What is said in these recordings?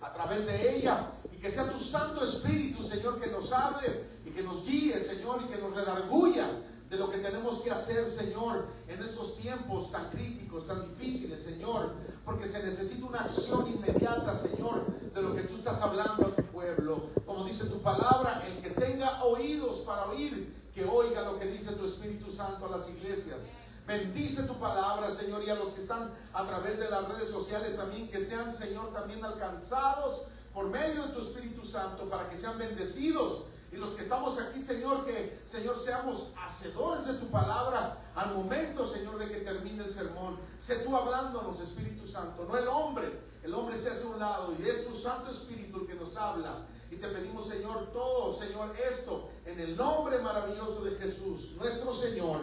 a través de ella, y que sea tu Santo Espíritu, Señor, que nos hable y que nos guíe, Señor, y que nos redarguya de lo que tenemos que hacer, Señor, en estos tiempos tan críticos, tan difíciles, Señor, porque se necesita una acción inmediata, Señor, de lo que tú estás hablando a tu pueblo. Como dice tu palabra, el que tenga oídos para oír, que oiga lo que dice tu Espíritu Santo a las iglesias. Bendice tu palabra, Señor, y a los que están a través de las redes sociales también, que sean, Señor, también alcanzados por medio de tu Espíritu Santo, para que sean bendecidos. Y los que estamos aquí, Señor, que, Señor, seamos hacedores de tu palabra al momento, Señor, de que termine el sermón. Sé tú hablándonos, Espíritu Santo, no el hombre. El hombre se hace a un lado y es tu Santo Espíritu el que nos habla. Y te pedimos, Señor, todo, Señor, esto en el nombre maravilloso de Jesús, nuestro Señor,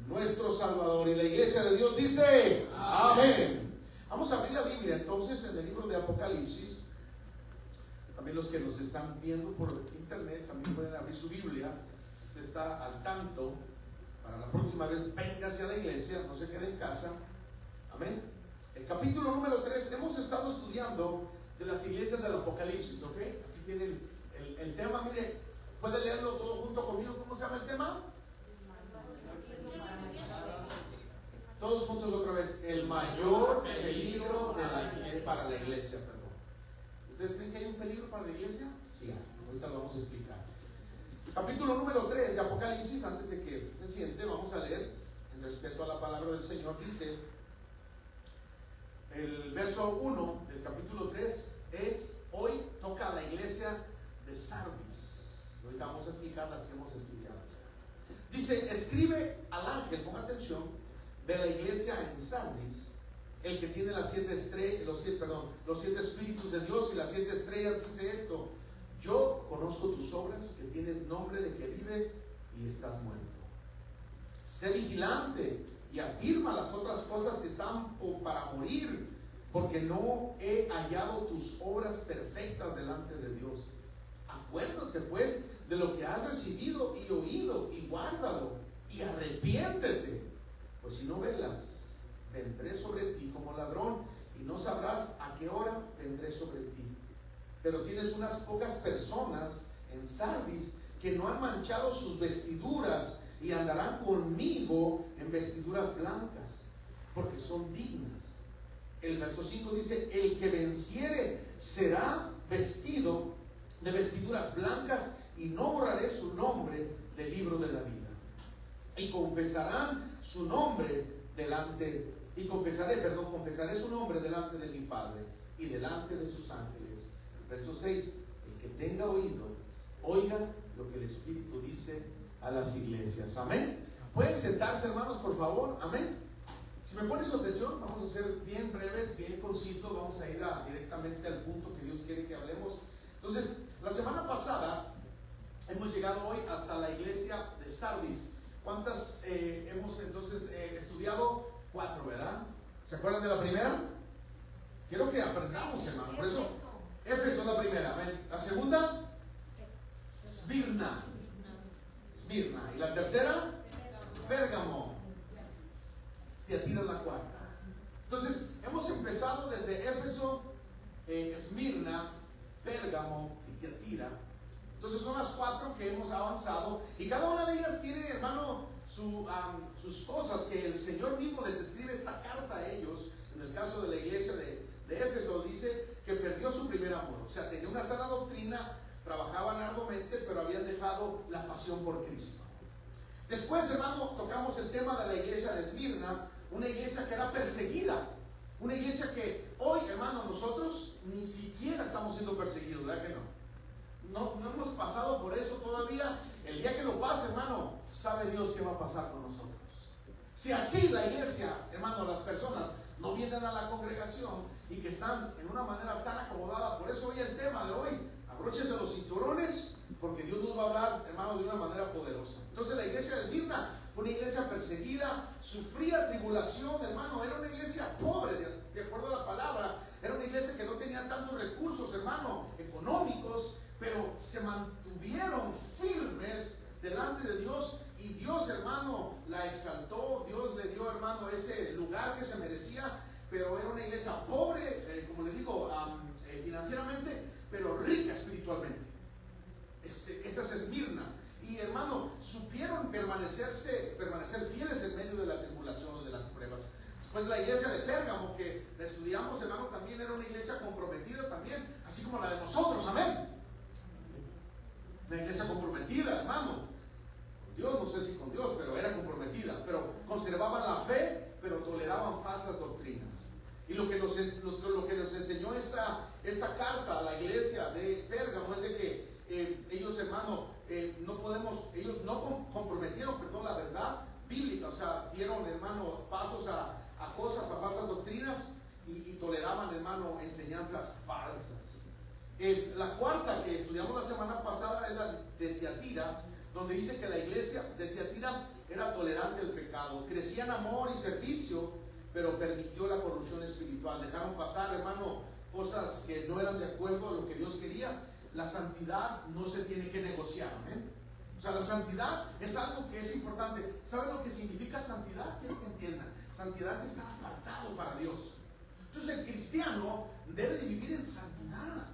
nuestro Salvador. Y la iglesia de Dios dice amén. Vamos a abrir la Biblia entonces en el libro de Apocalipsis. También los que nos están viendo por internet también pueden abrir su Biblia. Usted está al tanto. Para la próxima vez, véngase a la iglesia, no se quede en casa. Amén. El capítulo número 3, hemos estado estudiando de las iglesias del Apocalipsis, ¿ok? Aquí tiene el tema, mire, puede leerlo todo junto conmigo. ¿Cómo se llama el tema? Todos juntos otra vez. El mayor peligro para la iglesia, perdón. ¿Ustedes creen que hay un peligro para la iglesia? Sí, ahorita lo vamos a explicar. Capítulo número 3 de Apocalipsis, antes de que se siente, vamos a leer en respeto a la palabra del Señor. Dice el verso 1 del capítulo 3 es: hoy toca a la iglesia de Sardis. Ahorita vamos a explicar las que hemos estudiado. Dice: escribe al ángel, con atención, de la iglesia en Sardis, el que tiene las 7 estrellas, los 7 espíritus de Dios y las 7 estrellas, dice esto: yo conozco tus obras, que tienes nombre de que vives y estás muerto. Sé vigilante y afirma las otras cosas que están para morir, porque no he hallado tus obras perfectas delante de Dios. Acuérdate pues de lo que has recibido y oído, y guárdalo, y arrepiéntete, pues si no velas, vendré sobre ti como ladrón, y no sabrás a qué hora vendré sobre ti. Pero tienes unas pocas personas en Sardis que no han manchado sus vestiduras, y andarán conmigo en vestiduras blancas, porque son dignas. El verso 5 dice: el que venciere será vestido de vestiduras blancas, y no borraré su nombre del libro de la vida. Y confesarán su nombre confesaré su nombre delante de mi Padre y delante de sus ángeles. Verso 6: el que tenga oído, oiga lo que el Espíritu dice a las iglesias. Amén. Pueden sentarse, hermanos, por favor. Amén. Si me pones su atención, vamos a ser bien breves, bien concisos. Vamos a ir directamente al punto que Dios quiere que hablemos. Entonces, la semana pasada hemos llegado hoy hasta la iglesia de Sardis. ¿Cuántas hemos entonces estudiado? 4, ¿verdad? ¿Se acuerdan de la primera? Quiero que aprendamos, hermano. Por eso, Éfeso es la primera. ¿Ven? La segunda, Esmirna. Y la tercera, Pérgamo. Tiatira es la cuarta. Entonces, hemos empezado desde Éfeso, Esmirna, Pérgamo y Tiatira. Entonces son las 4 que hemos avanzado, y cada una de ellas tiene, hermano, sus cosas que el Señor mismo les escribe esta carta a ellos. En el caso de la iglesia de Éfeso, dice que perdió su primer amor. O sea, tenía una sana doctrina, trabajaban arduamente, pero habían dejado la pasión por Cristo. Después, hermano, tocamos el tema de la iglesia de Esmirna, una iglesia que era perseguida, una iglesia que hoy, hermano, nosotros ni siquiera estamos siendo perseguidos, ¿verdad que no? No hemos pasado por eso todavía. El día que lo pase, hermano, sabe Dios qué va a pasar con nosotros. Si así la iglesia, hermano, las personas no vienen a la congregación y que están en una manera tan acomodada, por eso hoy el tema de hoy, abróchense los cinturones, porque Dios nos va a hablar, hermano, de una manera poderosa. Entonces la iglesia de Esmirna fue una iglesia perseguida, sufría tribulación, hermano, era una iglesia pobre, de acuerdo a la palabra, era una iglesia que no tenía tantos recursos, hermano, económicos, pero se mantuvieron firmes delante de Dios, y Dios, hermano, la exaltó. Dios le dio, hermano, ese lugar que se merecía. Pero era una iglesia pobre, como le digo, permanecer fieles en medio de la tribulación, de las pruebas. Después la iglesia de Pérgamo, que la estudiamos, hermano, también era una iglesia comprometida también, así como la de nosotros, amén. Una iglesia comprometida, hermano, con Dios, no sé si con Dios, pero era comprometida, pero conservaban la fe, pero toleraban falsas doctrinas. Y lo que nos enseñó esta carta a la iglesia de Pérgamo es de que ellos, hermano, ellos no comprometieron, la verdad bíblica, o sea, dieron, hermano, pasos a falsas doctrinas y toleraban, hermano, enseñanzas falsas. La cuarta que estudiamos la semana pasada es la de Tiatira, donde dice que la iglesia de Tiatira era tolerante al pecado, crecía en amor y servicio, pero permitió la corrupción espiritual. Dejaron pasar, hermano, cosas que no eran de acuerdo a lo que Dios quería. La santidad no se tiene que negociar, ¿amén? O sea, la santidad es algo que es importante. ¿Saben lo que significa santidad? Quiero que entiendan. Santidad es estar apartado para Dios. Entonces el cristiano debe de vivir en santidad.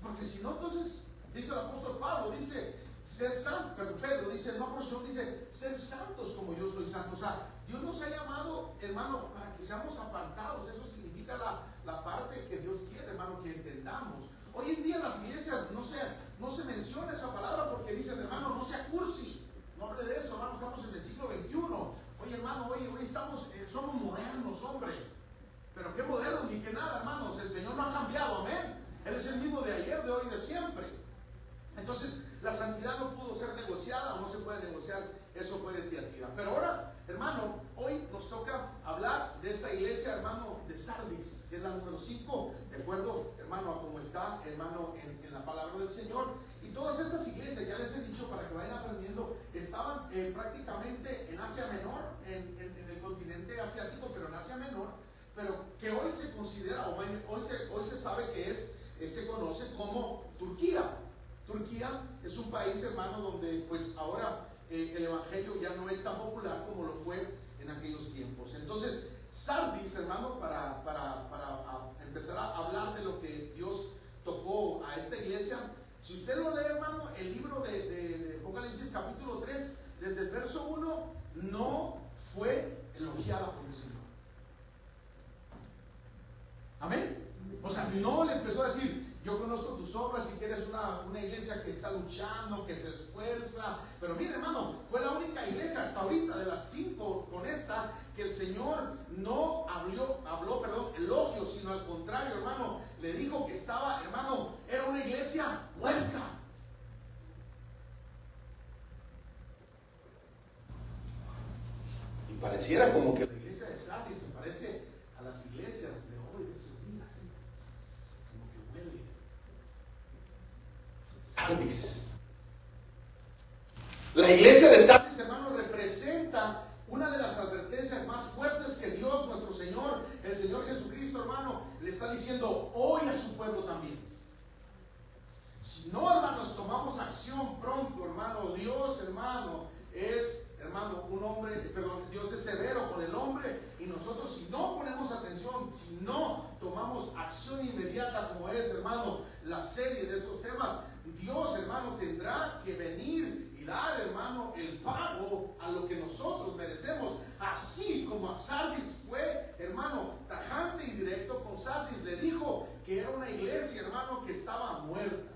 Porque si no, entonces, dice el apóstol Pablo, dice, ser santo, pero Pedro dice, no, dice, ser santos como yo soy santo. O sea, Dios nos ha llamado, hermano, para que seamos apartados. Eso significa la parte que Dios quiere, hermano, que entendamos. Hoy en día en las iglesias no se menciona esa palabra porque dicen, hermano, no sea cursi. No hable de eso, hermano, estamos en el siglo XXI. Oye, hermano, hoy somos modernos, hombre. Pero qué modernos ni qué nada, hermanos. El Señor no ha cambiado, amén. Él es el mismo de ayer, de hoy y de siempre. Entonces, la santidad no pudo ser negociada, o no se puede negociar. Eso fue de Tiatira. Pero ahora, hermano, hoy nos toca hablar de esta iglesia, hermano, de Sardis, que es la número 5, de acuerdo, hermano, a cómo está, hermano, en la palabra del Señor. Y todas estas iglesias, ya les he dicho para que vayan aprendiendo, estaban prácticamente en Asia Menor, en el continente asiático, pero en Asia Menor, pero que hoy se considera, hoy se sabe que se conoce como Turquía. Turquía es un país, hermano, donde pues ahora el evangelio ya no es tan popular como lo fue en aquellos tiempos. Entonces, Sardis, hermano, para empezar a hablar de lo que Dios tocó a esta iglesia, si usted lo lee, hermano, el libro de Apocalipsis capítulo 3, desde el verso 1, no fue elogiada por el Señor. Amén. O sea, no le empezó a decir, yo conozco tus obras y que eres una iglesia que está luchando, que se esfuerza. Pero mire, hermano, fue la única iglesia hasta ahorita de las 5 con esta que el Señor no habló elogios, sino al contrario, hermano, le dijo que estaba, hermano, era una iglesia huerta. Y pareciera como que la iglesia de Sardis se parece a las iglesias de hoy, de estos días. Como que huele. Sardis. La iglesia de Sardis, hermano, representa una de las advertencias más fuertes que Dios, nuestro Señor, el Señor Jesucristo, hermano, le está diciendo hoy a su pueblo también. Si no, hermanos, tomamos acción pronto, hermano, Dios, hermano, Dios es severo con el hombre, y nosotros, si no ponemos atención, si no tomamos acción inmediata, como es, hermano, la serie de esos temas, Dios, hermano, tendrá que venir y dar, hermano, el pago a lo que nosotros merecemos. Así como a Sardis fue, hermano, tajante y directo con Sardis, le dijo que era una iglesia, hermano, que estaba muerta.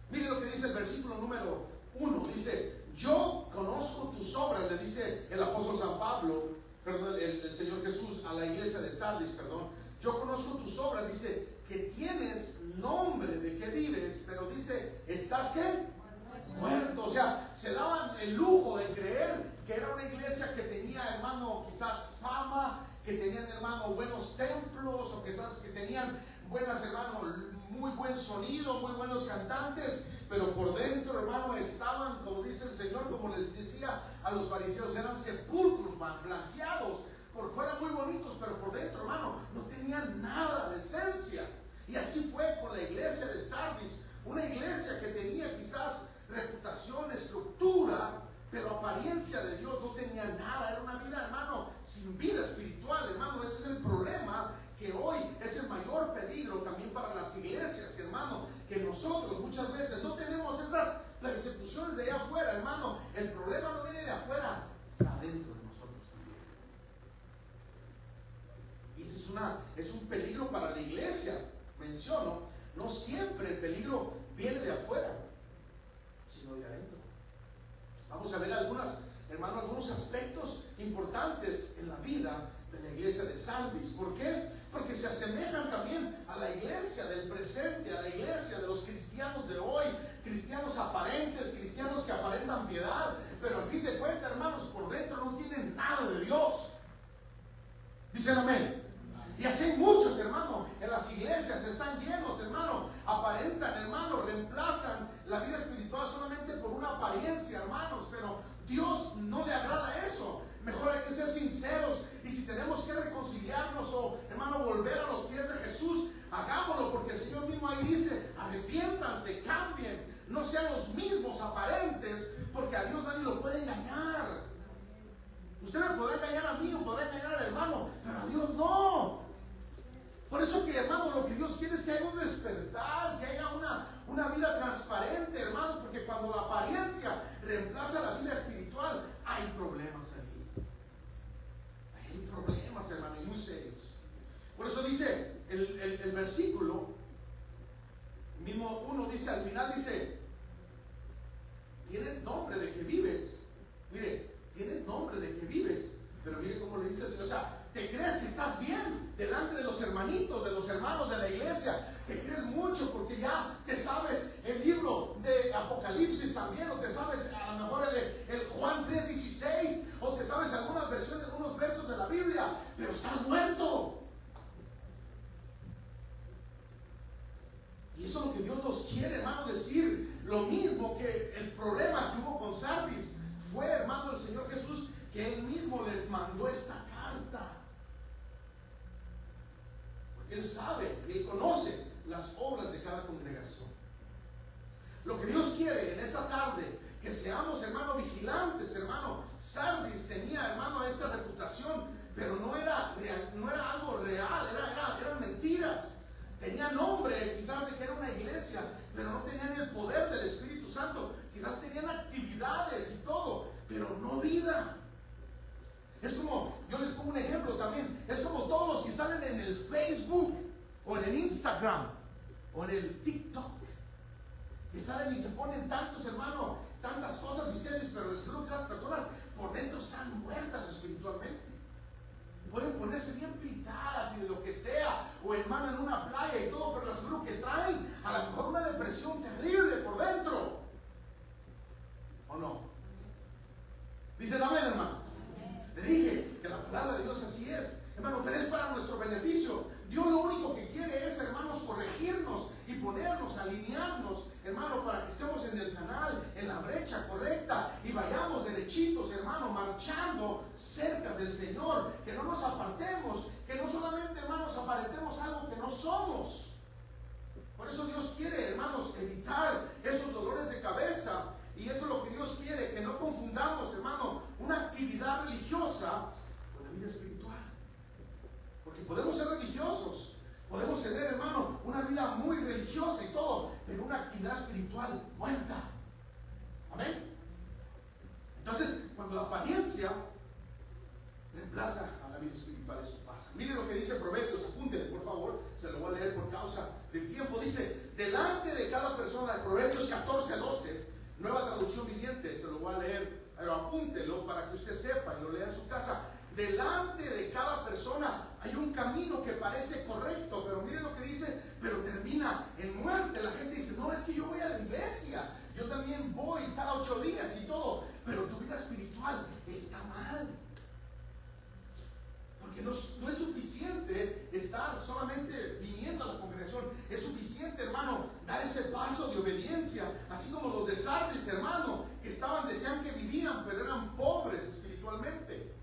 Mire lo que dice el versículo número 1, dice, yo conozco tus obras, le dice el apóstol San Pablo, el Señor Jesús a la iglesia de Sardis, yo conozco tus obras, dice, que tienes nombre de que vives, pero dice, ¿estás qué? Muerto. O sea, se daban el lujo de creer que era una iglesia que tenía, hermano, quizás fama, que tenían, hermano, buenos templos, o quizás que tenían buenas, hermano, muy buen sonido, muy buenos cantantes, pero por dentro, hermano, estaban, como dice el Señor, como les decía a los fariseos, eran sepulcros blanqueados, por fuera muy bonitos, pero por dentro, hermano, no tenían nada de esencia. Y así fue con la iglesia de Sardis, una iglesia que tenía quizás reputación, estructura, pero apariencia de Dios no tenía nada. Era una vida, hermano, sin vida espiritual, hermano. Ese es el problema, que hoy es el mayor peligro también para las iglesias, hermano, que nosotros muchas veces no tenemos esas la persecución es de allá afuera, hermano. El problema no viene de afuera, está dentro de nosotros también. Y ese es un peligro para la iglesia. Menciono, no siempre el peligro viene de afuera, sino de adentro. Vamos a ver algunos aspectos importantes en la vida de la iglesia de Sardis. ¿Por qué? Porque se asemejan también a la iglesia del presente, a la iglesia de los cristianos de hoy, cristianos aparentes, cristianos que aparentan piedad, pero al fin de cuentas, hermanos, por dentro no tienen nada de Dios. Dicen amén. Y así hay muchos, hermano, en las iglesias están llenos, hermano, aparentan, hermano, reemplazan la vida espiritual solamente por una apariencia, hermanos, pero Dios no le agrada eso. Mejor hay que ser sinceros, y si tenemos que reconciliarnos o, hermano, volver a los pies de Jesús, hagámoslo, porque el Señor mismo ahí dice: arrepiéntanse, cambien, no sean los mismos aparentes, porque a Dios nadie lo puede engañar. Usted me podrá engañar a mí o podrá engañar al hermano, pero a Dios no. Por eso que, hermano, lo que Dios quiere es que haya un despertar, que haya una vida transparente, hermano, porque cuando la apariencia reemplaza la vida espiritual, hay problemas aquí. Hay problemas, hermano, y muy serios. Por eso dice el versículo, mismo uno dice, al final dice: tienes nombre de que vives. Mire, tienes nombre de que vives. Pero mire cómo le dice el Señor, o sea, te crees que estás bien delante de los hermanitos, de los hermanos de la iglesia. Te crees mucho porque ya te sabes el libro de Apocalipsis también, o te sabes a lo mejor el Juan 3:16, o te sabes algunas versiones, algunos versos de la Biblia, pero estás muerto. Y eso es lo que Dios nos quiere, hermano, decir. Lo mismo que el problema que hubo con Sardis fue, hermano, el Señor Jesús, que Él mismo les mandó esta carta. Porque Él sabe, Él conoce las obras de cada congregación. Lo que Dios quiere en esta tarde, que seamos, hermano, vigilantes, hermano. Sardis tenía, hermano, esa reputación, pero no era real, no era algo real, eran mentiras. Tenía nombre, quizás, de que era una iglesia, pero no tenían el poder del Espíritu Santo. Quizás tenían actividades y todo, pero no vida. Es como, yo les pongo un ejemplo también, es como todos los que salen en el Facebook, o en el Instagram, o en el TikTok, que salen y se ponen tantos, hermano, tantas cosas y series, pero les creo que esas personas por dentro están muertas espiritualmente. Pueden ponerse bien pintadas y de lo que sea, o, hermano, en una playa y todo, pero les aseguro que traen a lo mejor una depresión terrible por dentro. ¿O no? Dicen amén, hermanos. Le dije que la palabra de Dios así es, hermano, pero es para nuestro beneficio. Dios lo único que quiere es, hermanos, corregirnos y ponernos, alinearnos, hermano, para que estemos en el canal, en la brecha correcta, y vayamos derechitos, hermano, marchando cerca del Señor, que no nos apartemos, que no solamente, hermanos, aparentemos algo que no somos. Por eso Dios quiere, hermanos, evitar esos dolores de cabeza. Y eso es lo que Dios quiere, que no confundamos, hermano, una actividad religiosa con la vida espiritual. Porque podemos ser religiosos, podemos tener, hermano, una vida muy religiosa y todo, pero una actividad espiritual muerta. Amén. Entonces, cuando la apariencia reemplaza a la vida espiritual, eso pasa. Mire lo que dice Proverbios, apúntenle por favor, se lo voy a leer por causa del tiempo. Dice: delante de cada persona, Proverbios 14:12, Nueva Traducción Viviente, se lo voy a leer, pero apúntelo para que usted sepa y lo lea en su casa. Delante de cada persona hay un camino que parece correcto, pero miren lo que dice, pero termina en muerte. La gente dice: no, es que yo voy a la iglesia, yo también voy cada 8 días y todo, pero tu vida espiritual está mal. Porque no es suficiente estar solamente viniendo a la congregación. Es suficiente, hermano, dar ese paso de obediencia, así como los de Sardis, hermano, que decían que vivían, pero eran pobres espiritualmente.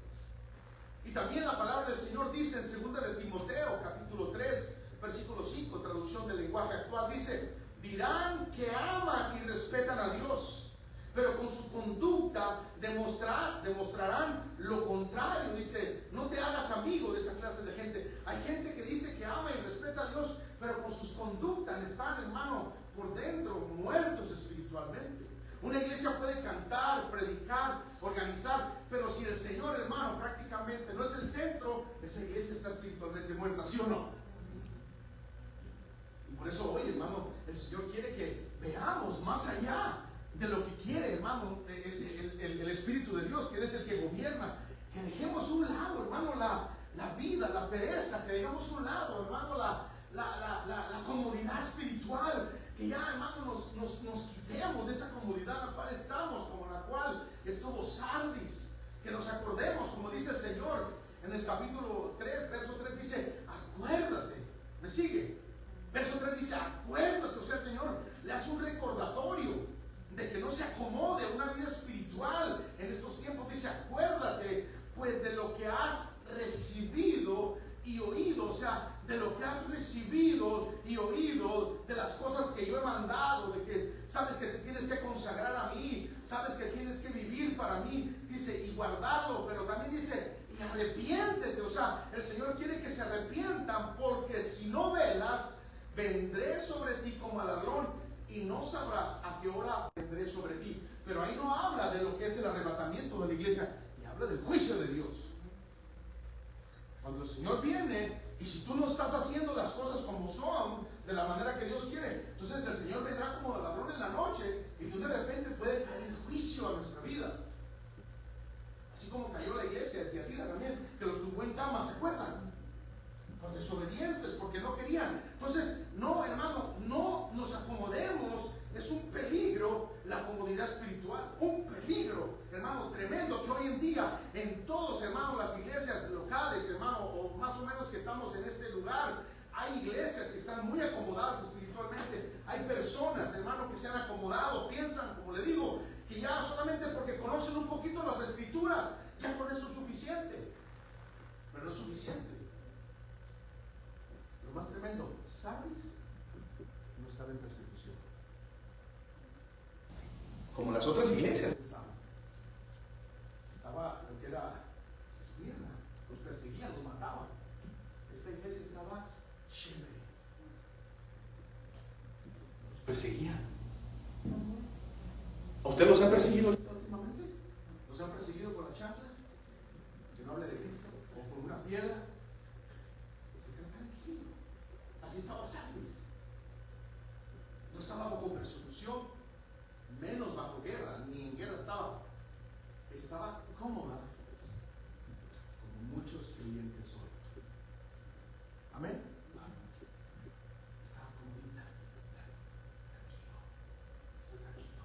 Y también la palabra del Señor dice en 2 de Timoteo, capítulo 3, versículo 5, traducción del lenguaje actual, dice: dirán que aman y respetan a Dios, pero con su conducta demostrarán lo contrario. Dice: no te hagas amigo de esa clase de gente. Hay gente que dice que ama y respeta a Dios, pero con sus conductas están, hermano, por dentro muertos espiritualmente. Una iglesia puede cantar, predicar, organizar, pero si el Señor, hermano, prácticamente no es el centro, esa iglesia está espiritualmente muerta, ¿sí o no? Y por eso hoy, hermano, el Señor quiere que veamos más allá de lo que quiere, hermano, el Espíritu de Dios, que es el que gobierna. Que dejemos un lado, hermano, la vida, la pereza, que dejemos un lado, hermano, la comodidad espiritual, que ya, hermano, nos quitemos de esa comodidad en la cual estamos, como la cual estuvo Sardis. Que nos acordemos, como dice el Señor en el capítulo 3, verso 3, dice, acuérdate, ¿me sigue? Verso 3 dice, acuérdate, o sea, el Señor le hace un recordatorio de que no se acomode a una vida espiritual en estos tiempos. Dice, acuérdate pues de lo que has recibido y oído, o sea, de lo que has recibido y oído, de las cosas que yo he mandado, de que sabes que te tienes que consagrar a mí, sabes que tienes que vivir para mí, dice, y guardarlo, pero también dice, y arrepiéntete, o sea, el Señor quiere que se arrepientan, porque si no velas, vendré sobre ti como ladrón y no sabrás a qué hora vendré sobre ti. Pero ahí no habla de lo que es el arrebatamiento de la iglesia, y habla del juicio de Dios. Cuando el Señor viene, y si tú no estás haciendo las cosas como son, de la manera que Dios quiere, entonces el Señor vendrá como ladrón en la noche, y tú de repente puede caer el juicio a nuestra vida. Así como cayó la iglesia de Tiatira también, que los tumbó en cama, ¿se acuerdan? Por desobedientes, porque no querían. Entonces, no, hermano, no nos acomodemos. Es un peligro la comodidad espiritual, un peligro, hermano, tremendo, que hoy en día en todos, hermano, las iglesias locales, hermano, o más o menos que estamos en este lugar, hay iglesias que están muy acomodadas espiritualmente. Hay personas, hermano, que se han acomodado, piensan, como le digo, que ya solamente porque conocen un poquito las escrituras, ya con eso es suficiente. Pero no es suficiente. Lo más tremendo, ¿sabes? No estaba en persecución como las otras iglesias. Estaba lo que era Esmirna, los perseguían, los mataban. Esta iglesia estaba chévere, los perseguían. ¿A usted los ha perseguido últimamente? ¿Los han perseguido por la chancla? Que no hable de Cristo, o con una piedra. Tranquilo. Así estaba Sardis. No estaba bajo persecución, menos bajo guerra, ni en guerra estaba. Estaba cómoda, como muchos creyentes hoy. Amén. Estaba comodita, tranquilo, está tranquilo.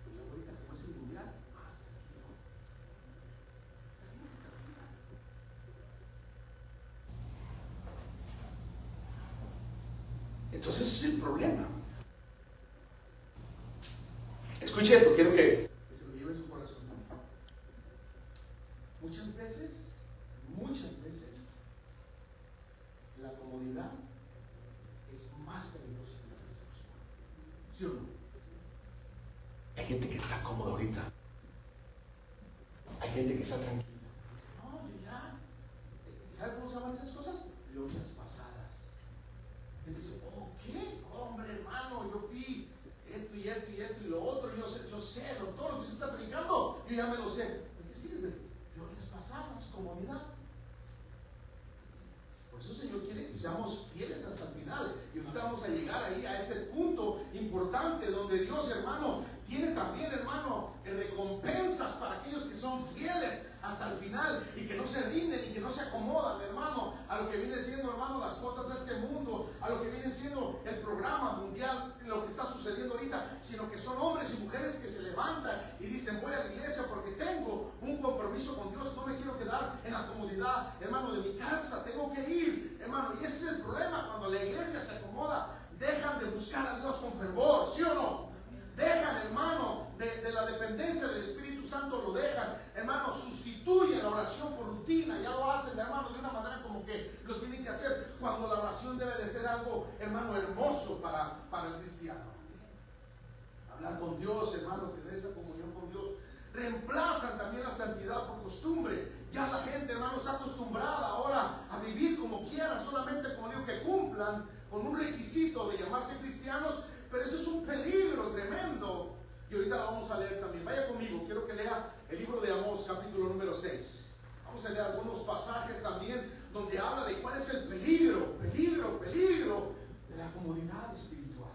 Y ahorita, como es el mundial, más tranquilo. Está bien, tranquila. Entonces ese es el problema. Escuche esto, quiero que se lo lleve en su corazón. Muchas veces, la comodidad es más peligrosa que la persecución. ¿Sí o no? Hay gente que está cómoda ahorita. Hay gente que está tranquila. Dice, no, yo ya. ¿Sabe cómo se llaman esas cosas? Glorias pasadas. La gente dice, oh, ¿qué? Hombre, hermano, yo fui esto y esto y esto y lo otro, yo sé, todo lo que usted está predicando, yo ya me lo sé. ¿De qué sirve? Glorias pasadas, comodidad. Por eso el Señor quiere que seamos fieles hasta el final. Y ahorita vamos a llegar ahí a ese punto importante donde Dios, hermano, tiene también, hermano, recompensas para aquellos que son fieles hasta el final y que no se rinden y que no se acomodan, hermano, a lo que viene siendo, hermano, las cosas de este mundo, a lo que viene siendo el programa mundial, lo que está sucediendo ahorita, sino que son hombres y mujeres que se levantan y dicen, voy a la iglesia porque tengo un compromiso con Dios, no me quiero quedar en la comodidad, hermano, de mi casa, tengo que ir, hermano. Y ese es el problema, cuando la iglesia se acomoda, dejan de buscar a Dios con fervor, ¿sí o no? Dejan, hermano, de la dependencia del Espíritu Santo, lo dejan, hermano, sustituyen la oración por rutina, ya lo hacen, hermano, de una manera como que lo tienen que hacer, cuando la oración debe de ser algo, hermano, hermoso para el cristiano. Hablar con Dios, hermano, tener esa comunión con Dios. Reemplazan también la santidad por costumbre. Ya la gente, hermano, está acostumbrada ahora a vivir como quieran, solamente, como digo, que cumplan con un requisito de llamarse cristianos. Pero eso es un peligro tremendo, Y ahorita la vamos a leer también. Vaya conmigo, quiero que lea el libro de Amós, capítulo número 6. Vamos a leer algunos pasajes también donde habla de cuál es el peligro de la comodidad espiritual.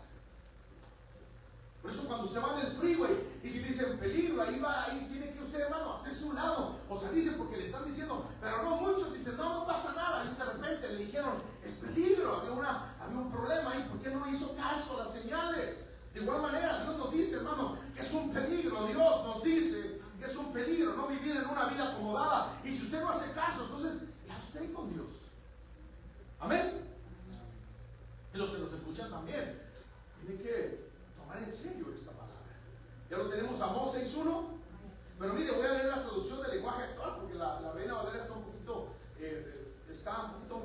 Por eso cuando usted va en el freeway y si dicen peligro, ahí tiene que usted, hermano, hacerse un lado o salirse porque le están diciendo, pero no, muchos dicen, no pasa nada. Y de repente le dijeron, es peligro, había un problema ahí, ¿por qué no hizo caso a las señales? De igual manera, Dios nos dice, hermano, que es un peligro. Dios nos dice que es un peligro no vivir en una vida acomodada. Y si usted no hace caso, entonces ya usted con Dios. Amén. Y los que nos escuchan también tienen que tomar en serio esta palabra. Ya lo tenemos, Amós 6:1. Pero mire, voy a leer la traducción del lenguaje actual porque la Reina Valera está un poquito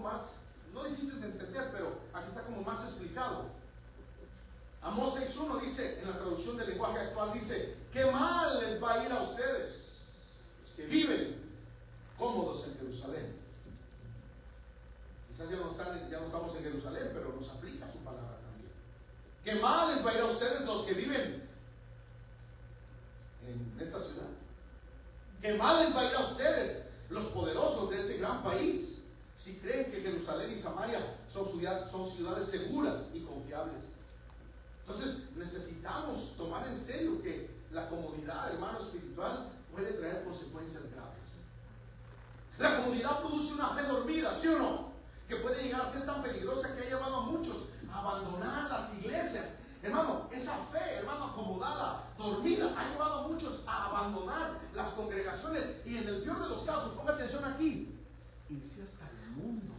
más, no difícil de entender, pero aquí está como más explicado. Amós 6:1 dice, en la traducción del lenguaje actual, dice: ¿qué mal les va a ir a ustedes, los que viven cómodos en Jerusalén? Quizás ya no estamos en Jerusalén, pero nos aplica su palabra también. ¿Qué mal les va a ir a ustedes, los que viven en esta ciudad? ¿Qué mal les va a ir a ustedes, los poderosos de este gran país, si creen que Jerusalén y Samaria son ciudades seguras y confiables? Entonces necesitamos tomar en serio que la comodidad, hermano, espiritual puede traer consecuencias graves. La comodidad produce una fe dormida, ¿sí o no? Que puede llegar a ser tan peligrosa que ha llevado a muchos a abandonar las iglesias. Hermano, esa fe, hermano, acomodada, dormida, ha llevado a muchos a abandonar las congregaciones y en el peor de los casos, ponga atención aquí, irse hasta el mundo.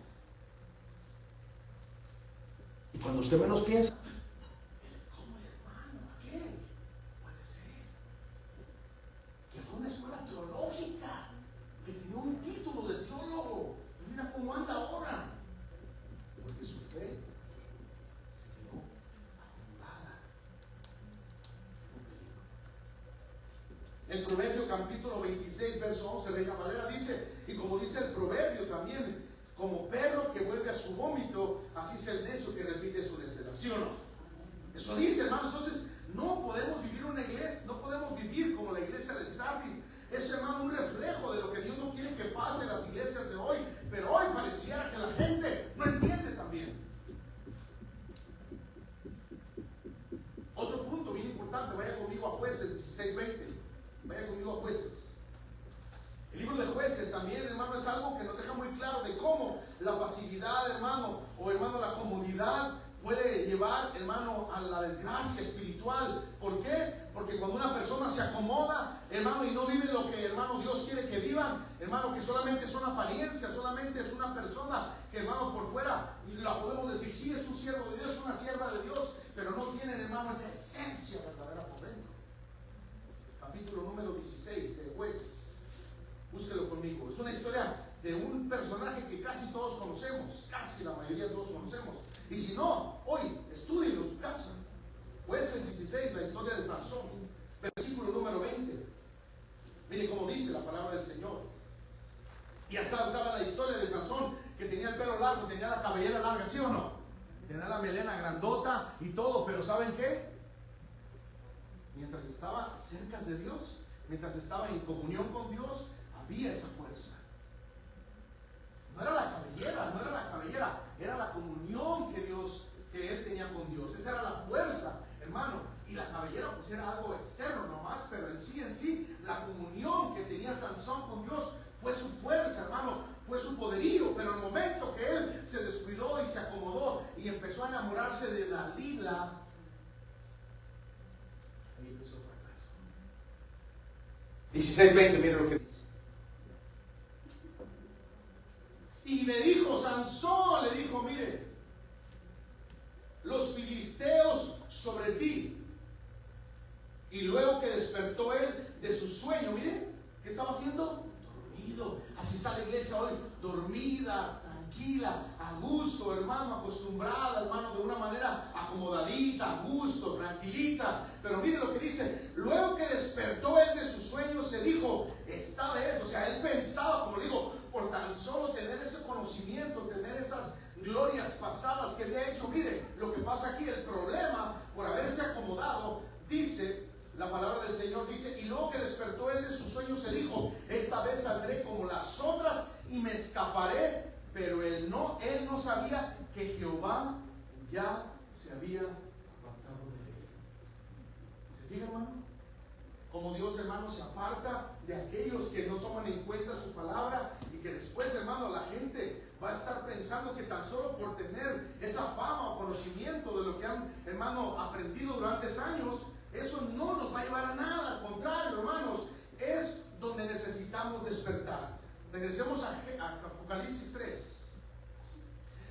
Y cuando usted menos piensa, una escuela teológica, que tenía un título de teólogo, y mira cómo anda ahora, porque su fe se quedó acomodada. El Proverbio capítulo 26 verso 11, Reina Valera dice, y como dice el Proverbio también, como perro que vuelve a su vómito, así es el necio que repite su necedad, ¿sí o no? Eso dice, hermano. Entonces no podemos vivir una iglesia, no podemos vivir como la iglesia de Sardis. Es, hermano, un reflejo de lo que Dios no quiere que pase en las iglesias de hoy. Pero hoy pareciera que la gente no entiende también. Otro punto bien importante, vaya conmigo a Jueces 16:20. Vaya conmigo a Jueces. El libro de Jueces también, hermano, es algo que nos deja muy claro de cómo la pasividad, hermano, o hermano, la comodidad puede llevar, hermano, a la desgracia espiritual. ¿Por qué? Porque cuando una persona se acomoda, hermano, y no vive lo que, hermano, Dios quiere que vivan, hermano, que solamente son apariencias, solamente es una persona que, hermano, por fuera la podemos decir, sí, es un siervo de Dios, una sierva de Dios, pero no tienen, hermano, esa esencia verdadera por dentro. Capítulo número 16 de Jueces. Búsquelo conmigo. Es una historia de un personaje que casi todos conocemos, casi la mayoría de todos conocemos. Y si no, hoy estúdienlo en su casa. Jueces 16, la historia de Sansón, versículo número 20. Mire cómo dice la palabra del Señor. Y hasta sabe la historia de Sansón, que tenía el pelo largo, tenía la cabellera larga, ¿sí o no? Tenía la melena grandota y todo, pero ¿saben qué? Mientras estaba cerca de Dios, mientras estaba en comunión con Dios, había esa fuerza. No era la cabellera, era la comunión que él tenía con Dios. Esa era la fuerza, hermano. Y la cabellera pues era algo externo nomás, pero en sí, la comunión que tenía Sansón con Dios fue su fuerza, hermano, fue su poderío. Pero el momento que él se descuidó y se acomodó y empezó a enamorarse de Dalila, ahí empezó el fracaso. 16:20, miren lo que dice. Y le dijo Sansón, le dijo, mire, los filisteos sobre ti. Y luego que despertó él de su sueño, mire, ¿qué estaba haciendo? Dormido. Así está la iglesia hoy, dormida, tranquila, a gusto, hermano, acostumbrada, hermano, de una manera acomodadita, a gusto, tranquilita. Pero mire lo que dice, luego que despertó él de su sueño, se dijo, esta vez, o sea, él pensaba, como digo, por tan solo tener ese conocimiento, tener esas glorias pasadas que había hecho. Mire, lo que pasa aquí, el problema, por haberse acomodado, dice la palabra del Señor dice: y luego que despertó él de su sueño, se dijo: esta vez saldré como las otras y me escaparé. Pero él no sabía que Jehová ya se había apartado de él. ¿Se fija, hermano? Como Dios, hermano, se aparta de aquellos que no toman en cuenta su palabra, y que después, hermano, la gente va a estar pensando que tan solo por tener esa fama o conocimiento de lo que han, hermano, aprendido durante años, eso no nos va a llevar a nada. Al contrario, hermanos, es donde necesitamos despertar. Regresemos a Apocalipsis 3.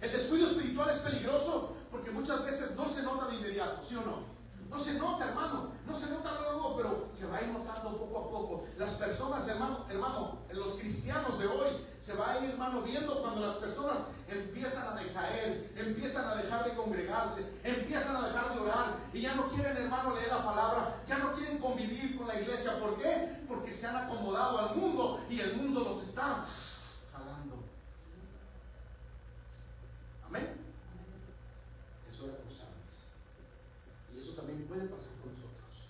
El descuido espiritual es peligroso porque muchas veces no se nota de inmediato, ¿sí o no? No se nota, hermano, no se nota luego, pero se va a ir notando poco a poco. Las personas, hermano, los cristianos de hoy, se va a ir, hermano, viendo cuando las personas empiezan a decaer, empiezan a dejar de congregarse, empiezan a dejar de orar, y ya no quieren, hermano, leer la palabra, ya no quieren convivir con la iglesia. ¿Por qué? Porque se han acomodado al mundo y el mundo los está jalando. Amén. Eso era cosa. Y eso también puede pasar con nosotros.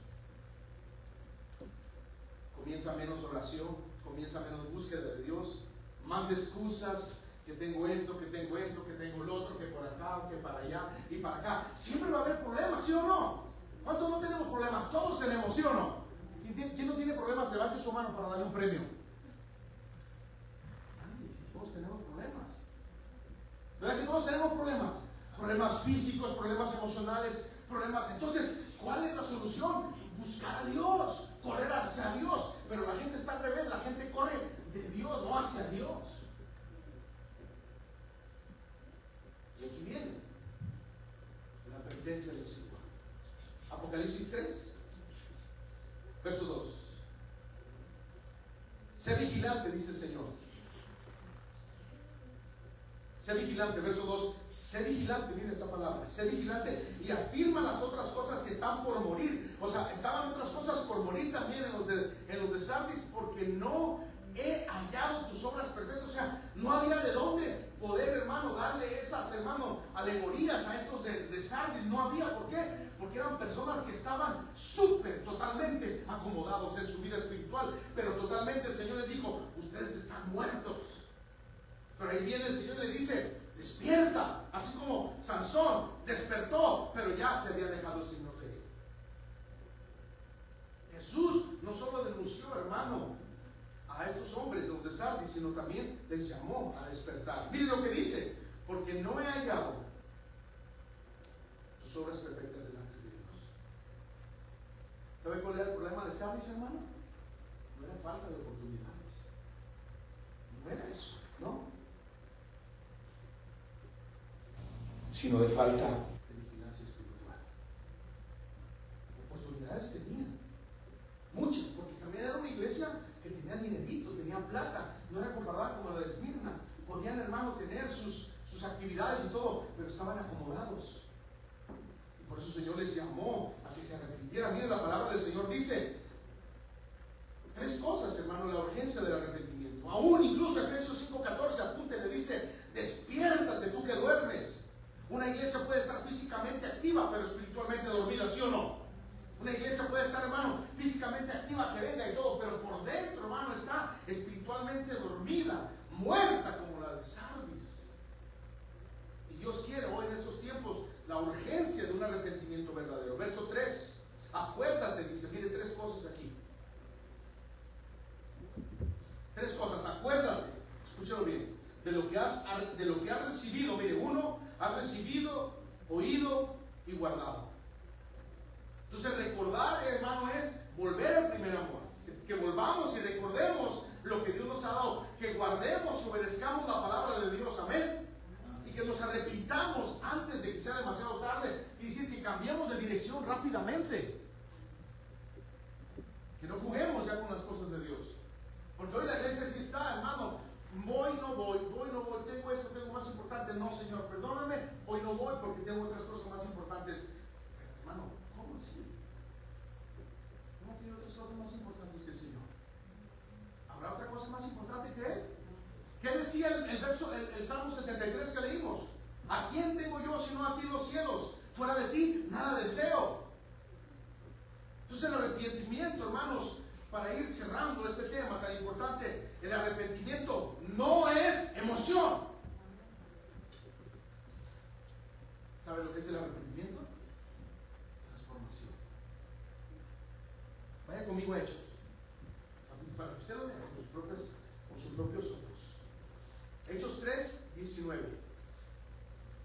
Comienza menos oración, comienza menos búsqueda de Dios, más excusas, que tengo esto, que tengo esto, que tengo lo otro, que por acá, que para allá y para acá. Siempre va a haber problemas, ¿sí o no? ¿Cuántos no tenemos problemas? Todos tenemos, ¿sí o no? ¿Quién no tiene problemas? Levante su mano para darle un premio. Ay, todos tenemos problemas. ¿Verdad que todos tenemos problemas? Problemas físicos, problemas emocionales, problemas. Entonces, ¿cuál es la solución? Buscar a Dios, correr hacia Dios. Pero la gente está al revés, la gente corre de Dios, no hacia Dios. Y aquí viene la advertencia del Señor. Apocalipsis 3, verso 2. Sé vigilante, dice el Señor. Sé vigilante, verso 2. Sé vigilante, miren esa palabra, sé vigilante, y afirma las otras cosas que están por morir. O sea, estaban otras cosas por morir también en los de Sardis, porque no he hallado tus obras perfectas. O sea, no había de dónde poder, hermano, darle esas, hermano, alegorías a estos de Sardis. No había. ¿Por qué? Porque eran personas que estaban súper, totalmente acomodados en su vida espiritual, pero totalmente el Señor les dijo: ustedes están muertos. Pero ahí viene el Señor y le dice: despierta, así como Sansón despertó, pero ya se había dejado el Señor de él. Jesús no solo denunció, hermano, a estos hombres de los de Sardis, sino también les llamó a despertar. Miren lo que dice: porque no he hallado tus obras perfectas delante de Dios. ¿Sabe cuál era el problema de Sardis, hermano? No era falta de oportunidades, no era eso, ¿no? Sino de falta de vigilancia espiritual. Oportunidades tenían, muchas, porque también era una iglesia que tenía dinerito, tenía plata, no era comparada con la de Esmirna. Podían, hermano, tener sus actividades y todo, pero estaban acomodados. Y por eso el Señor les llamó a que se arrepintieran. Miren, la palabra del Señor dice 3 cosas, hermano, la urgencia del arrepentimiento. Aún incluso Efesios 5:14, apunte, le dice: despiértate tú que duermes. Una iglesia puede estar físicamente activa, pero espiritualmente dormida, ¿sí o no? Una iglesia puede estar, hermano, físicamente activa, que venga y todo, pero por dentro, hermano, está espiritualmente dormida, muerta como la de Sardis. Y Dios quiere hoy en estos tiempos la urgencia de un arrepentimiento verdadero. Verso 3, acuérdate, dice, mire 3 cosas aquí. 3 cosas, acuérdate, escúchalo bien, de lo que has recibido. Mire, 1, has recibido, oído y guardado. Entonces recordar, hermano, es volver al primer amor. Que volvamos y recordemos lo que Dios nos ha dado, que guardemos y obedezcamos la palabra de Dios, amén, y que nos arrepintamos antes de que sea demasiado tarde, y decir que cambiemos de dirección rápidamente, que no juguemos ya con las cosas de Dios. Porque hoy la iglesia sí está, hermano, voy, no voy, tengo esto, tengo más importante. No, Señor, perdóname, hoy no voy porque tengo otras cosas más importantes. Hermano, ¿cómo así? ¿Cómo que hay otras cosas más importantes que el Señor? ¿Habrá otra cosa más importante que Él? ¿Qué decía el Salmo 73 que leímos? ¿A quién tengo yo sino a ti en los cielos? Fuera de ti, nada deseo. Entonces el arrepentimiento, hermanos, para ir cerrando este tema tan importante, el arrepentimiento no es emoción. ¿Sabe lo que es el arrepentimiento? Transformación. Vaya conmigo a Hechos, para que usted lo vea con sus propios ojos. Hechos 3:19.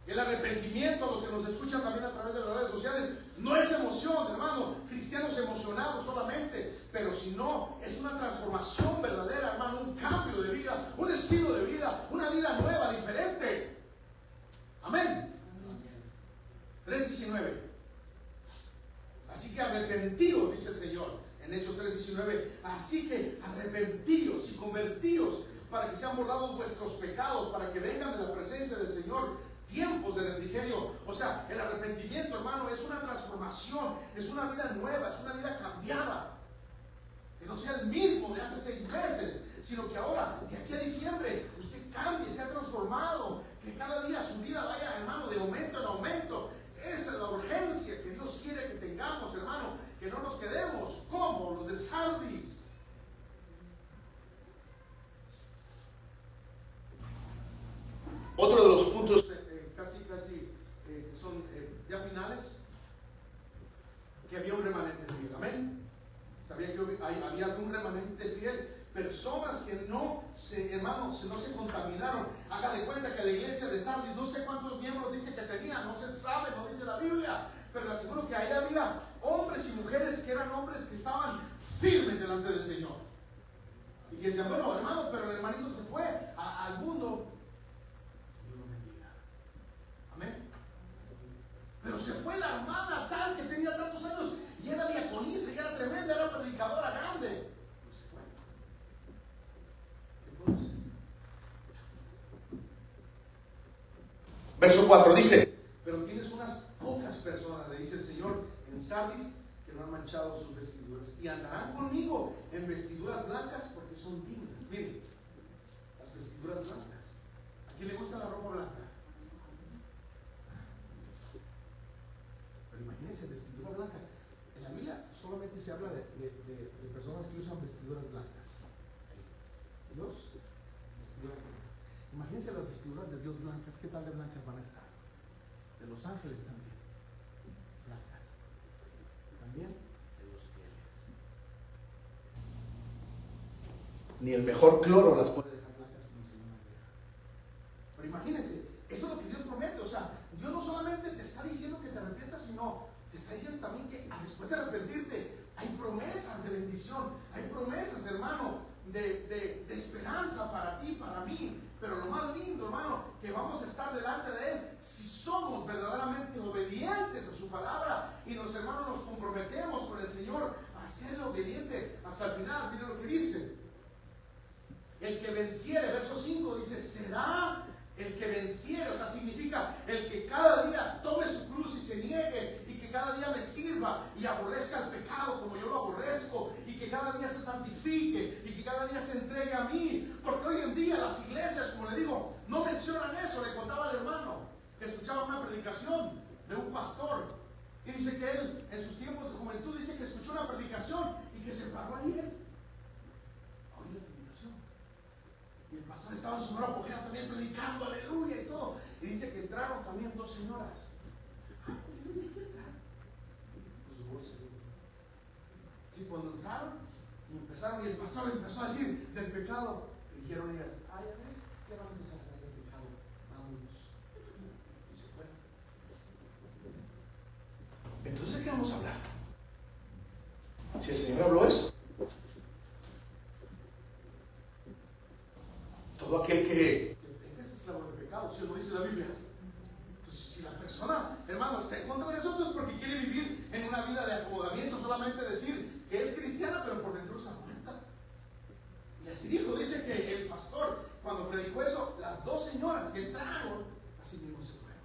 El arrepentimiento, a los que nos escuchan también a través de las redes sociales, no es emoción, hermano, cristianos emocionados solamente, pero si no, es una transformación verdadera, hermano, un cambio de vida, un estilo de vida, una vida nueva, diferente. Amén. 3:19. Así que arrepentidos, dice el Señor en Hechos 3:19. Así que arrepentidos y convertidos para que sean borrados vuestros pecados, para que vengan de la presencia del Señor tiempos de refrigerio. O sea, el arrepentimiento, hermano, es una transformación, es una vida nueva, es una vida cambiada. Que no sea el mismo de hace 6 meses, sino que ahora, de aquí a diciembre, usted cambie, sea transformado, que cada día su vida vaya, hermano, de aumento en aumento. Esa es la urgencia que Dios quiere que tengamos, hermano, que no nos quedemos como los de Sardis. Otro de los puntos casi que son ya finales, que había un remanente fiel. Amén. Sabía que había un remanente fiel, personas que no se, hermanos, no se contaminaron. Haga de cuenta que la iglesia de Sardis, no sé cuántos miembros dice que tenía, no se sabe, no dice la Biblia, pero le aseguro que ahí había hombres y mujeres que eran hombres que estaban firmes delante del Señor. Y que decían, bueno, hermano, pero el hermanito se fue al mundo. Dios lo bendiga. Amén. Pero se fue la hermana tal que tenía tantos años y era diaconisa, y era tremenda, era predicadora grande. No se fue. ¿Qué puedo decir? Verso 4 dice, pero tienes unas pocas personas, le dice el Señor, en Sardis, que no han manchado sus vestiduras, y andarán conmigo en vestiduras blancas porque son dignas. Miren, las vestiduras blancas. ¿A quién le gusta la ropa blanca? Pero imagínense, vestidura blanca. En la Biblia solamente se habla de personas que usan vestiduras blancas. Dios, vestiduras blancas. Imagínense las vestiduras de Dios blancas, ¿qué tal de blancas van a estar? De los ángeles también, blancas. También de los fieles. Ni el mejor cloro las puede dejar blancas como el Señor las deja. Pero imagínense, eso es lo que Dios promete. O sea, Dios no solamente te está diciendo que te arrepientas, sino te está diciendo también que después de arrepentirte hay promesas de bendición, hay promesas, hermano, de esperanza para ti, para mí. Pero lo más lindo, hermano, que vamos a estar delante de Él si somos verdaderamente obedientes a su palabra y nos, hermanos, nos comprometemos con el Señor a serle obediente hasta el final. Mire lo que dice: el que venciere, verso 5 dice, será el que venciere. O sea, significa el que cada día tome su cruz y se niegue, y que cada día me sirva y aborrezca el pecado como yo lo aborrezco, y que cada día se santifique y que cada día se entregue a mí. Porque hoy en día las iglesias, como le digo, no mencionan eso. Le contaba al hermano que escuchaba una predicación de un pastor y dice que él en sus tiempos de juventud dice que escuchó una predicación y que se paró ahí él a oír la predicación. Y el pastor estaba en su nueva apogeo también predicando, aleluya y todo. Y dice que entraron también 2 señoras. ¿Hay que entrar? Pues su voz se dio. Sí, cuando entraron y empezaron, y el pastor empezó a decir del pecado, y dijeron ellas, ya ves, ya van a empezar a hablar del pecado, vámonos. Y se fueron. Entonces, ¿qué vamos a hablar? Si el Señor habló eso, todo aquel que tenga ese esclavo de pecado, si lo dice la Biblia. Entonces, si la persona, hermano, está en contra de nosotros porque quiere vivir en una vida de acomodamiento, solamente decir que es cristiana, pero por dentro está muerta. Y así dijo, dice que el pastor, cuando predicó eso, las 2 señoras que entraron, así mismo se fueron.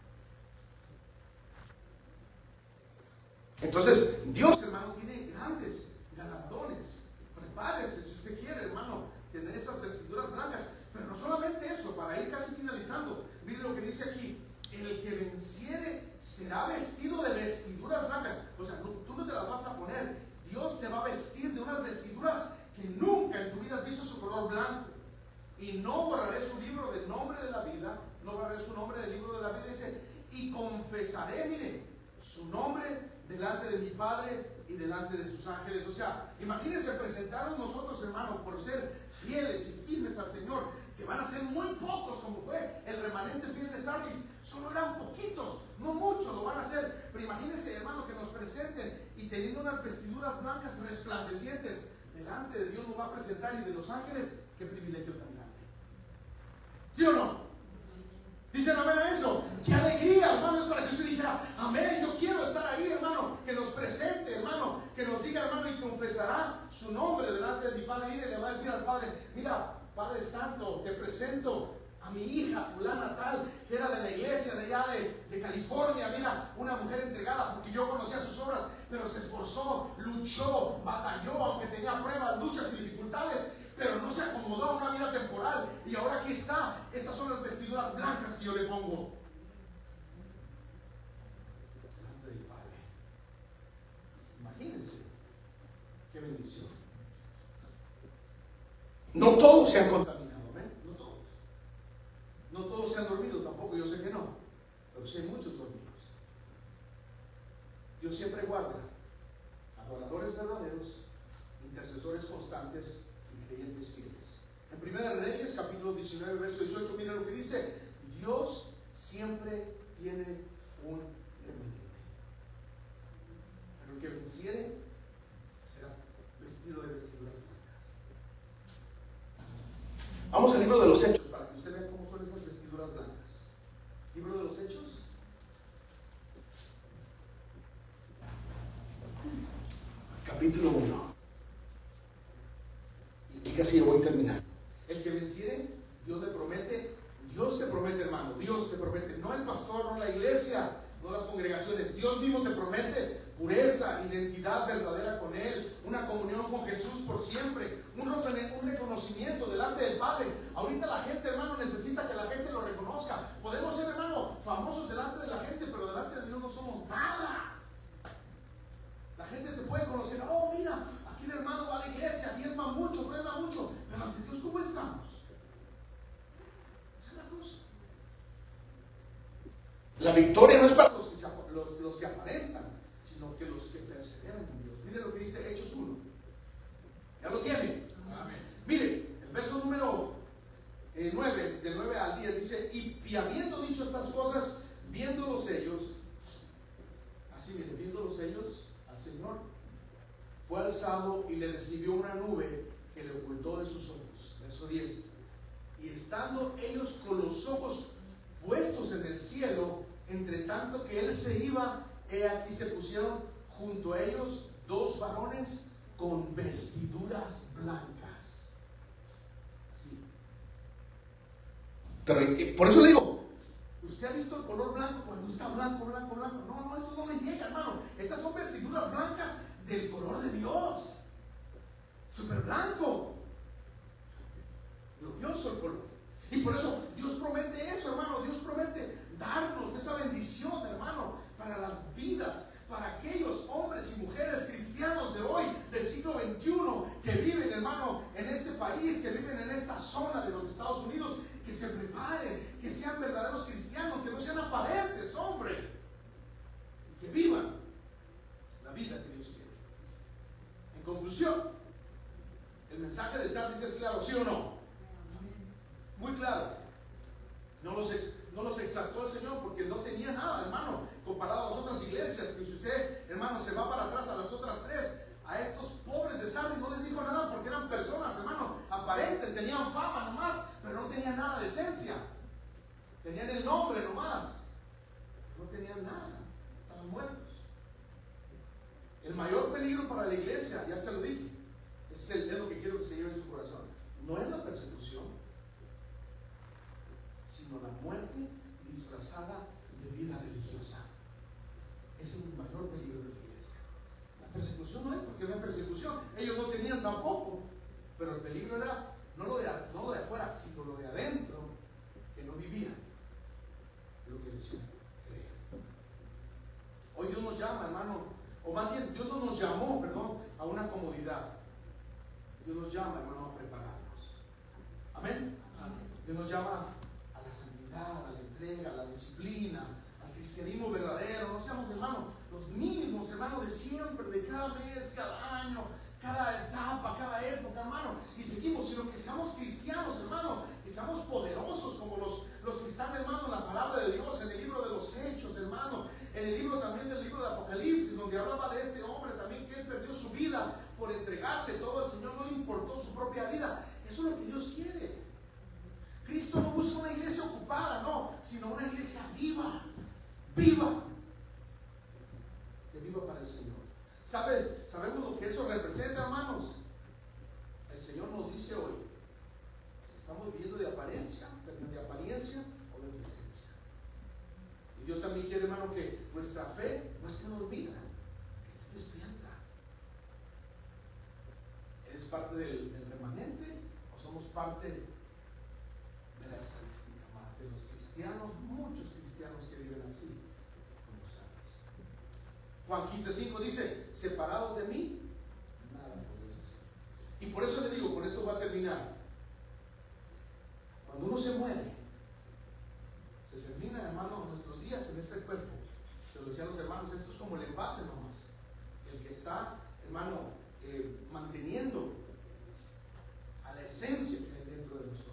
Entonces, Dios, hermano, tiene grandes galardones. Prepárese, si usted quiere, hermano, tener esas vestiduras blancas. Pero no solamente eso, para ir casi finalizando, mire lo que dice aquí: el que venciere será vestido de vestiduras blancas. O sea, tú no te las vas a poner. Dios va a vestir de unas vestiduras que nunca en tu vida has visto su color blanco. Y no borraré su libro del nombre de la vida, no borraré su nombre del libro de la vida, dice, y confesaré, mire, su nombre delante de mi Padre y delante de sus ángeles. O sea, imagínense presentarnos nosotros, hermanos, por ser fieles y firmes al Señor, que van a ser muy pocos, como fue el remanente fiel de Sardis. Solo eran poquitos, no muchos lo van a hacer. Pero imagínense, hermano, que nos presenten y teniendo unas vestiduras blancas resplandecientes delante de Dios nos va a presentar, y de los ángeles. Qué privilegio tan grande. ¿Sí o no? Dicen amén a eso. Qué alegría, hermano, es para que usted dijera amén, yo quiero estar ahí, hermano. Que nos presente, hermano, que nos diga, hermano, y confesará su nombre delante de mi Padre. Y le va a decir al Padre, mira, Padre Santo, te presento a mi hija fulana tal, que era de la iglesia de allá de California. Mira, una mujer entregada, porque yo conocía sus obras, pero se esforzó, luchó, batalló, aunque tenía pruebas, luchas y dificultades, pero no se acomodó a una vida temporal. Y ahora aquí está. Estas son las vestiduras blancas que yo le pongo delante del Padre. Imagínense qué bendición. No todos se han contaminado, ¿ven? No todos. No todos se han dormido tampoco, yo sé que no, pero sí hay muchos dormidos. Dios siempre guarda adoradores verdaderos, intercesores constantes y creyentes fieles. En 1 Reyes, capítulo 19, verso 18, mira lo que dice: Dios siempre tiene un remanente, pero el que venciere será vestido de vestiduras blancas. Vamos al libro de los Hechos para que usted vea cómo son esas vestiduras blancas. Libro de los Hechos, capítulo 1. Y casi ya voy a terminar. El que venciere, Dios te promete, hermano, Dios te promete, no el pastor, no la iglesia, no las congregaciones. Dios mismo te promete pureza, identidad verdadera con Él, una comunión con Jesús por siempre, un reconocimiento delante del Padre. Ahorita la gente, hermano, necesita que la gente lo reconozca. Podemos ser, hermano, famosos delante de la gente, pero delante de Dios no somos nada. La gente te puede conocer, oh, mira, aquí el hermano va a la iglesia, diezma mucho, ofrenda mucho, pero ante Dios, ¿cómo estamos? Esa es la cosa. La victoria no es para los que aparentan, sino que los que perseveran en Dios. Mire lo que dice Hechos 1. ¿Ya lo tiene? Amén. Mire, el verso número 9, del 9 al 10, dice: y habiendo dicho estas cosas, viéndolos ellos, así mire, viéndolos ellos al Señor, fue alzado y le recibió una nube que le ocultó de sus ojos. Verso 10. Y estando ellos con los ojos puestos en el cielo, entre tanto que él se iba, he aquí se pusieron junto a ellos dos varones con vestiduras blancas. Así. Pero por eso le digo, ¿usted ha visto el color blanco cuando está blanco, blanco, blanco? No, eso no le llega, hermano. Estas son vestiduras blancas del color de Dios. Súper blanco. Glorioso el color. Y por eso Dios promete eso, hermano. Dios promete darnos esa bendición, hermano, para las vidas, para aquellos hombres y mujeres cristianos de hoy, del siglo XXI, que viven, hermano, en este país, que viven en esta zona de los Estados Unidos, que se preparen, que sean verdaderos cristianos, que no sean aparentes, hombre, y que vivan la vida que Dios quiere. En conclusión, el mensaje de Sardis es claro, ¿sí o no? Muy claro. No los exaltó el Señor porque no tenía nada, hermano, comparado a las otras iglesias. Que si usted, hermano, se va para atrás a las otras tres, a estos pobres de Sardis no les dijo nada porque eran personas, hermano, aparentes, tenían fama nomás, pero no tenían nada de esencia. Tenían el nombre nomás, no tenían nada, estaban muertos. El mayor peligro para la iglesia, ya se lo dije, es lo que quiero que se lleve en su corazón. No es la persecución, sino la muerte disfrazada de vida religiosa. Ese es el mayor peligro de la iglesia. La persecución no es porque no hay persecución, ellos no tenían tampoco, pero el peligro era no lo de afuera, sino lo de adentro, que no vivían lo que decían creer. Hoy Dios nos llama, hermano, o más bien Dios no nos llamó, perdón, a una comodidad. Dios nos llama, hermano, a prepararnos. Amén. Dios nos llama a la santidad, a la entrega, a la disciplina, al cristianismo verdadero. No seamos, hermano, los mismos, hermano, de siempre, de cada mes, cada año, cada etapa, cada época, hermano, y seguimos, sino que seamos cristianos, hermano, que seamos poderosos como los que están, hermano, en la palabra de Dios, en el libro de los Hechos, hermano, en el libro también del libro de Apocalipsis, donde hablaba de este hombre también que él perdió su vida por entregarle todo al Señor, no le importó su propia vida. Eso es lo que Dios quiere. Cristo no busca una iglesia ocupada, no, sino una iglesia viva, viva, que viva para el Señor. ¿Sabemos lo que eso representa, hermanos? El Señor nos dice hoy, estamos viviendo de apariencia o de presencia. Y Dios también quiere, hermano, que nuestra fe no esté dormida, que esté despierta. ¿Eres parte del remanente o somos parte de la estadística más de los cristianos, muchos cristianos que viven así, como sabes? Juan 15:5 dice, separados de mí, nada podéis hacer. Y por eso le digo, con esto va a terminar. Cuando uno se muere, se termina, hermano, nuestros días en este cuerpo. Se lo decían los hermanos, esto es como el envase nomás. El que está, hermano, manteniendo a la esencia que hay dentro de nosotros.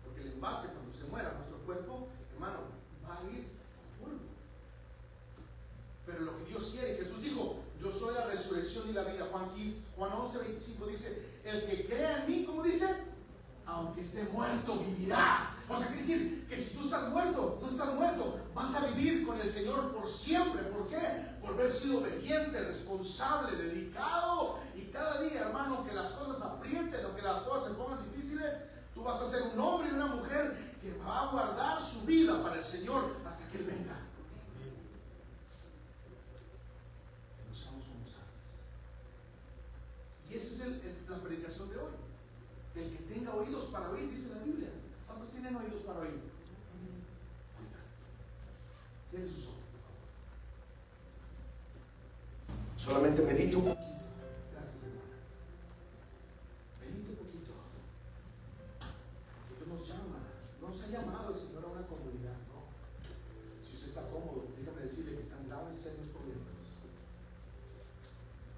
Porque el envase, cuando se muera nuestro cuerpo, hermano, va a ir al polvo. Pero lo que Dios quiere, Jesús dijo, yo soy la resurrección y la vida. Juan 11:25 dice, el que crea en mí, ¿cómo dice? Aunque esté muerto, vivirá. O sea, quiere decir que si tú estás muerto, no estás muerto, vas a vivir con el Señor por siempre. ¿Por qué? Por haber sido obediente, responsable, dedicado. Y cada día, hermano, que las cosas aprieten o que las cosas se pongan difíciles, tú vas a ser un hombre y una mujer que va a guardar su vida para el Señor hasta que Él venga. Que no seamos como santos. Y esa es la predicación de hoy. El que tenga oídos para oír, dice la Biblia. ¿Cuántos tienen oídos para oír? Cierren sus ojos, por favor. Solamente medite un poquito. Gracias, hermana. Medite un poquito. Porque Dios nos llama. No nos ha llamado el Señor a una comodidad, no. Si usted está cómodo, déjame decirle que están graves serios problemas.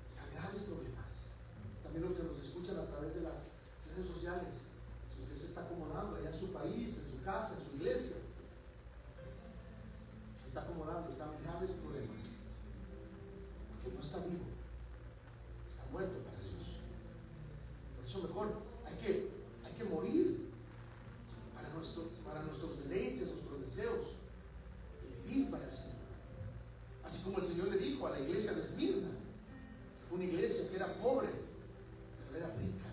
Están graves problemas. También los que nos escuchan a través de las redes sociales, si usted se está acomodando allá en su país, en su casa, en su iglesia, se está acomodando, están graves problemas, porque no está vivo, está muerto para Dios. Por eso mejor hay que morir para nuestros deleites, nuestros deseos, y vivir para el Señor. Así como el Señor le dijo a la iglesia de Esmirna, que fue una iglesia que era pobre, pero era rica.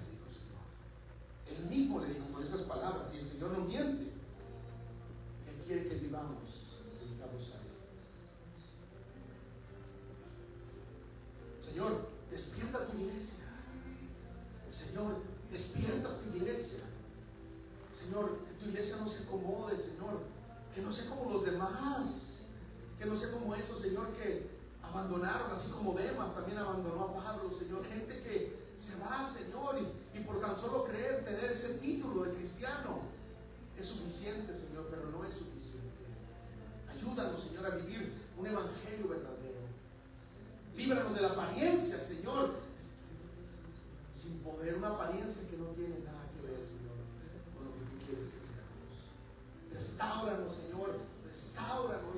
Él mismo le dijo con esas palabras, y el Señor no miente. Él quiere que vivamos dedicados a Él. Señor, despierta tu iglesia. Señor, despierta tu iglesia. Señor, que tu iglesia no se acomode, Señor. Que no sea como los demás. Que no sea como esos, Señor, que abandonaron, así como Demas también abandonó a Pablo, Señor. Gente que se va, Señor, y por tan solo creer, tener ese título de cristiano es suficiente, Señor, pero no es suficiente. Ayúdanos, Señor, a vivir un evangelio verdadero. Líbranos de la apariencia, Señor, sin poder, una apariencia que no tiene nada que ver, Señor, con lo que tú quieres que seamos. Restáuranos, Señor,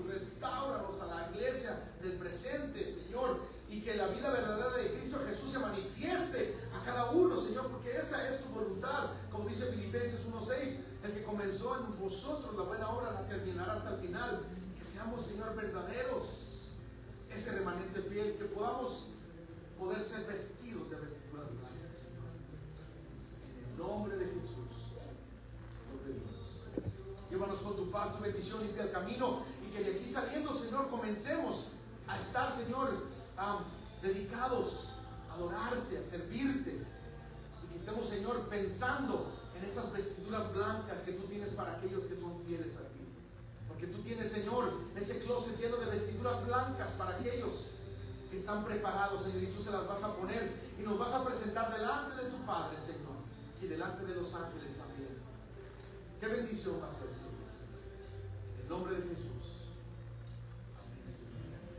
restáuranos a la iglesia del presente, Señor, y que la vida verdadera de Cristo Jesús se manifieste a cada uno, Señor, porque esa es tu voluntad. Como dice Filipenses 1:6, el que comenzó en vosotros la buena obra la terminará hasta el final. Que seamos, Señor, verdaderos, ese remanente fiel, que podamos poder ser vestidos de vestiduras blancas, Señor. En el nombre de Jesús, lo pedimos. Llévanos con tu paz, tu bendición, limpia el camino, y que de aquí saliendo, Señor, comencemos a estar, Señor, dedicados a adorarte, a servirte, y que estemos, Señor, pensando en esas vestiduras blancas que tú tienes para aquellos que son fieles a ti, porque tú tienes, Señor, ese closet lleno de vestiduras blancas para aquellos que están están preparados, Señor, y tú se las vas a poner y nos vas a presentar delante de tu Padre, Señor, y delante de los ángeles también. Qué bendición va a ser, Señor. En el nombre de Jesús.